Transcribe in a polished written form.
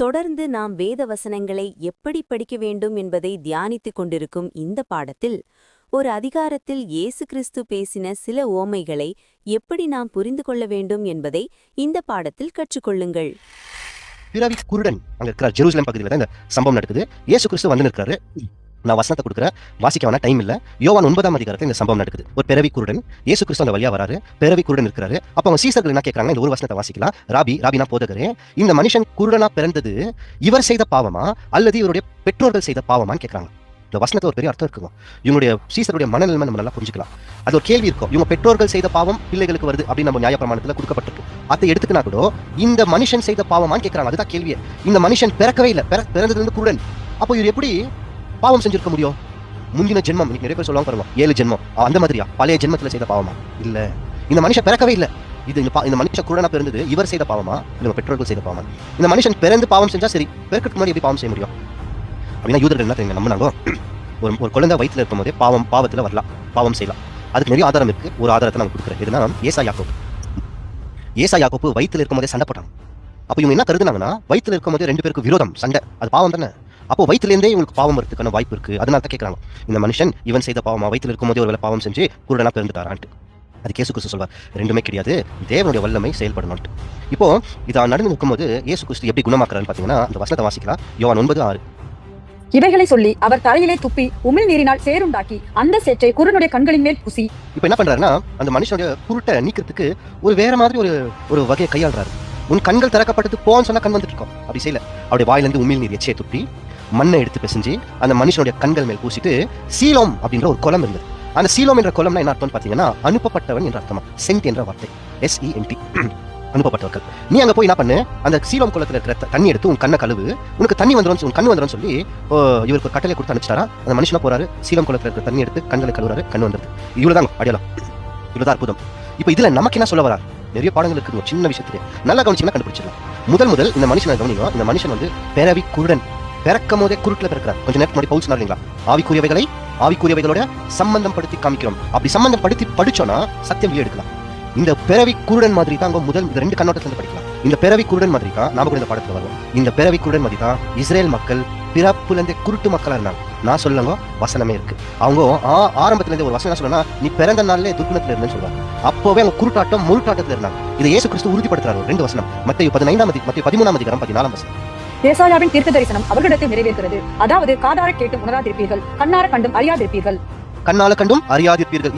தொடர்ந்து நாம் வேத வசனங்களை எப்படி படிக்க வேண்டும் என்பதை தியானித்துக் கொண்டிருக்கும் இந்த பாடத்தில் ஒரு அதிகாரத்தில் இயேசு கிறிஸ்து பேசின சில உவமைகளை எப்படி நாம் புரிந்து கொள்ள வேண்டும் என்பதை இந்த பாடத்தில் கற்றுக்கொள்ளுங்கள். பிறவி குருடன் அங்க இருக்கிறார். ஜெருசலேம் பகுதியில் தான் இந்த சம்பவம் நடக்குது. இயேசு கிறிஸ்து வந்து நிற்கிறாரு. நான் வசனத்தை கொடுக்குறேன், வாசிக்க வேணா டைம் இல்ல. யோவான் 9ஆம் அதிகாரத்தில் இந்த சம்பவம் நடக்குது. ஒரு பிறவி குருடன், இயேசு கிறிஸ்து அந்த வழியா வராரு. பிறவி குருடன் இருக்கிறாரு. அப்ப அவங்க சீசர்கள் என்ன கேட்கறாங்க, இந்த ஒரு வசனத்தை வாசிக்கலாம். ராபினா போதகரே, இந்த மனுஷன் குருடனா பிறந்தது இவர் செய்த பாவமா அல்லது இவருடைய பெற்றோர்கள் செய்த பாவமான்னு கேட்கறாங்க. இந்த வசனத்துல ஒரு பெரிய அர்த்தம் இருக்குங்க. இவங்களுடைய சீசருடைய மனநிலைமை நம்ம நல்லா புரிஞ்சுக்கலாம். அது ஒரு கேள்வி இருக்கும். இவங்க பெற்றோர்கள் செய்த பாவம் பிள்ளைகளுக்கு வருது அப்படின்னு நம்ம நியாயப்பிரமாணத்துல கொடுக்கப்பட்டிருக்கு. அதை எடுத்துக்கினா கூட இந்த மனுஷன் செய்த பாவமான்னு கேட்கறாங்க. அதுதான் கேள்வியே. இந்த மனுஷன் பிறக்கவே இல்லை, பிறந்ததுல இருந்து குருடன். அப்போ இவர் எப்படி பாவம் செஞ்சிருக்க முடியும்? முந்தின ஜென்மம், நிறைய பேர் சொல்லுவாங்க பாருங்க, 7 ஜென்மம், அந்த மாதிரியா பழைய ஜென்மத்துல செய்த பாவமா? இல்ல, இந்த மனுஷன் பிறக்கவே இல்லை. இந்த மனுஷன் குருடனா பிறந்தது இவர் செய்த பாவமா இல்ல பெற்றோர்கள் செய்த பாவமா? இந்த மனுஷன் பிறந்து பாவம் செஞ்சா சரி, பிறக்கிறதுக்கு முன்னாடி எப்படி பாவம் செய்ய முடியும் அப்படின்னா யூதர்கள் என்ன தெரியுங்க நம்பினாங்க, ஒரு குழந்தை வயிற்றுல இருக்கும் போதே பாவத்துல வரலாம், பாவம் செய்யலாம். அதுக்கு நிறைய ஆதாரம் இருக்கு. ஒரு ஆதாரத்தை நான் கொடுக்குறேன். இதுனா ஏசா யாக்கோப்பு வயிற்றுல இருக்கும் போதே சண்டை போட்டாங்க. அப்ப இவங்க என்ன கருதுனாங்கன்னா, வயிற்றுல இருக்கும் போதே 2 பேருக்கு விரோதம், சண்டை, அது பாவம் தானே. அப்போ வயிற்றுலேருந்தே இவங்களுக்கு பாவம் வரதுக்கான வாய்ப்பு இருக்கு. அதனால தான் கேட்கறாங்க, இந்த மனுஷன் இவன் செய்த பாவமா, வயிற்றுல இருக்கும் போதே ஒரு வேலை பாவம் செஞ்சு குருடனா பிறந்துட்டாரான்ட்டு. அது இயேசு கிறிஸ்து சொல்வார், ரெண்டுமே கிடையாது, தேவனுடைய வல்லமை செயல்படணும். இப்போ இதை நடந்து நிற்கும்போது இயேசு கிறிஸ்து எப்படி குணமாக்குறான்னு பாத்தீங்கன்னா, அந்த வசனத்தை வாசிக்கலாம். யோவான் 9:6. இவைகளை சொல்லி அவர் தலையிலே துப்பி உமிழ் நீரினால் சேருண்டாக்கி அந்த சேற்றை குருடனுடைய கண்களின் மேல் பூசி. இப்ப என்ன பண்றாருன்னா, அந்த மனுஷனுடைய குருட்டை நீக்கிறதுக்கு ஒரு வேற மாதிரி ஒரு வகையை கையாளுறாரு. உன் கண்கள் திறக்கப்பட்டது போன்னு சொன்னா கண் வந்துட்டு இருக்கோம். அப்படி செய்யல. அவருடைய வாயிலிருந்து உமிழ் நீர் எச்சையை துப்பி மண்ணை எடுத்து பிசைஞ்சு அந்த மனுஷனுடைய கண்கள் மேல் பூசிட்டு, சீலோம் அப்படின்ற ஒரு குளம் இருந்தது. அந்த சீலோம் என்ற குளம்னா என்ன அர்த்தம்னு பாத்தீங்கன்னா, அனுப்பப்பட்டவன் என்ற அர்த்தமா. சென்ட் என்ற வார்த்தை, SENT, அனுப்பப்பட்டவர்கள். நீ அங்க போய் என்ன பண்ணு, அந்த சீலோம் குளத்துல இருக்கிற தண்ணி எடுத்து உன் கண்ணை கழுவு, உனக்கு தண்ணி வந்துடும், உன் கண்ணு வந்துடும் சொல்லி இவருக்கு ஒரு கட்டளை கொடுத்து அனுப்பிச்சாரா. அந்த மனுஷனா போறாரு, சீலோம் குளத்துல இருக்கிற தண்ணி எடுத்து கண்களை கழுவுறாரு, கண்ணு வந்துருது. இவ்வளவுதான் அடையாளம், இவ்வளவுதான் அற்புதம். இப்ப இதுல நமக்கு என்ன சொல்ல வரார்? நிறைய பாடங்கள் இருக்கு. சின்ன விஷயத்துக்கு நல்லா கவனிச்சீங்கன்னா கண்டுபிடிச்சிடலாம். முதல் இந்த மனுஷனை கவனிங்க. இந்த மனுஷன் வந்து பிறவி குருடன், பிறக்கும் போதே குருட்டுல பிறக்கிறார். கொஞ்ச நேரத்துக்கு முன்னாடி பவுல் சொன்னாருங்களா, ஆவிக்குரியவைகளோட சம்பந்தம் படுத்தி காமிக்கிறோம். அப்படி சம்பந்தம் படுத்தி படிச்சோம்னா சத்தியம் வெளியே எடுக்கலாம். இந்த பிறவி குருடன் மாதிரி தான் முதல் 2 கண்ணோட்டத்துல படிக்கலாம். இந்த பிறவி குருடன் மாதிரி தான் நாம கூட இந்த படத்துல வரும். இந்த பிறவி குருடன் மாதிரி தான் இஸ்ரேல் மக்கள் பிறப்புல இருந்தே குருட்டு மக்களா இருந்தாங்க. நான் சொல்லுங்க, வசனமே இருக்கு. அவங்க ஆரம்பத்துல இருந்து ஒரு வசனம் சொல்லணும்னா, நீ பிறந்த நாள்ல துர்க்குணத்துல இருந்தேன்னு சொல்லுவாங்க. அப்பவே அவங்க குருட்டாட்டம் முருட்டாட்டத்துல இருந்தாங்க. இதை இயேசு கிறிஸ்து உறுதிப்படுத்துறாரு. 2 வசனம், மத்தேயு 13ஆம் அதிகாரம் 14ஆம் வசனம். ஏசாயாவின் தீர்க்க தரிசனம் அவர்களிடத்தில் நிறைவேறுகிறது. அதாவது காதார கேட்டும் உணராதிருப்பீர்கள், கண்ணார கண்டும் அறியாதிருப்பீர்கள். கண்ணால கண்டும் அறியாதிருப்பீர்கள்.